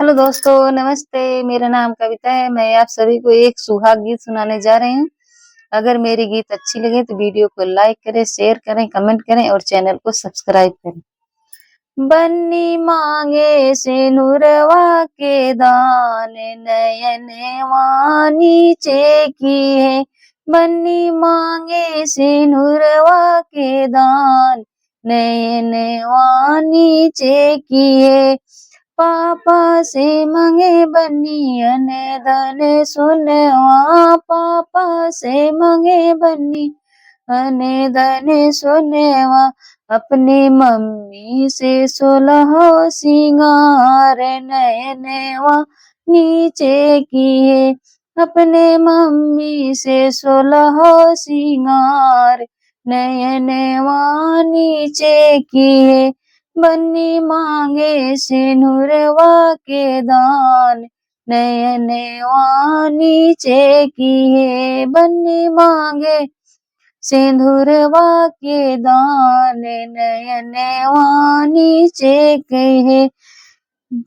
Hello दोस्तों, नमस्ते। मेरा नाम कविता है। मैं आप सभी को एक सुहाग गीत सुनाने जा रही हूँ। अगर मेरी गीत अच्छी लगे तो वीडियो को लाइक करें, शेयर करें, कमेंट करें और चैनल को सब्सक्राइब करें। बन्नी मांगे सिनुरवा के दान, नयनवा नीचे की है। बन्नी मांगे सिनुरवा के दान, नयनवा नीचे की है। पापा से मांगे बन्नी अने धन सोनवा, पापा से मांगे बन्नी अने धन सोनवा। अपने मम्मी से 16 सिंगार, नयनवा नीचे किए। अपने मम्मी से 16 सिंगार, नयनवा नीचे किए। बन्नी मांगे सिनुरवा के दान, नयनवा नीचे किए। बन्नी मांगे सिंदूरवा के दान, नयनवा नीचे कहे।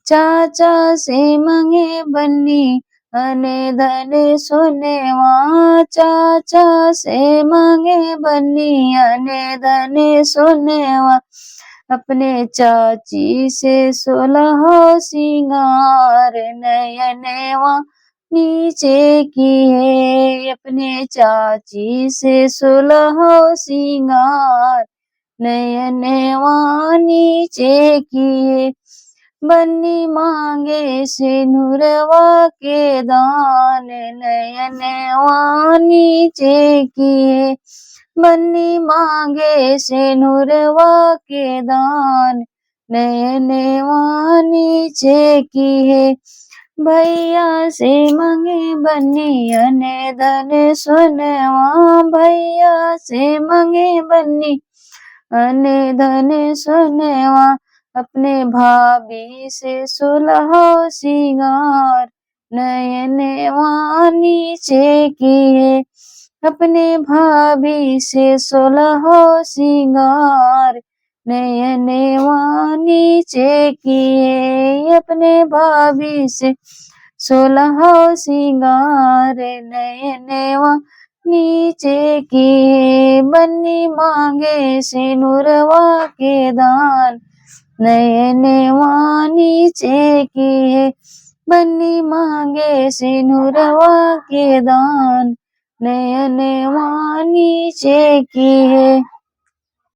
चाचा से मांगे बन्नी अने धन सोनेवा, चाचा से मांगे बन्नी अने धन सोनेवा। अपने चाची से 16 सिंगार, नयनवा नीचे किए। अपने चाची से 16 सिंगार, नयनवा नीचे किए। बन्नी मांगे सिनुरवा के दान, नयनवा नीचे किए। बन्नी मांगे सिनुरवा के दान, नयनवा नीचे किए। भैया से मांगे बन्नी अने धन सोनवा, भैया से मांगे बन्नी अने धन सोनवा। अपने भाभी से 16 सिंगार, नयनवा नीचे किए। अपने भाभी से 16 सिंगार, नयनवा नीचे किए। अपने भाभी से 16 सिंगार, नयनवा नीचे किए। बन्नी मांगे सिनुरवा के दान, नयनवा नीचे किए। बन्नी मांगे सिनुरवा के दान, नयनवा नीचे किए।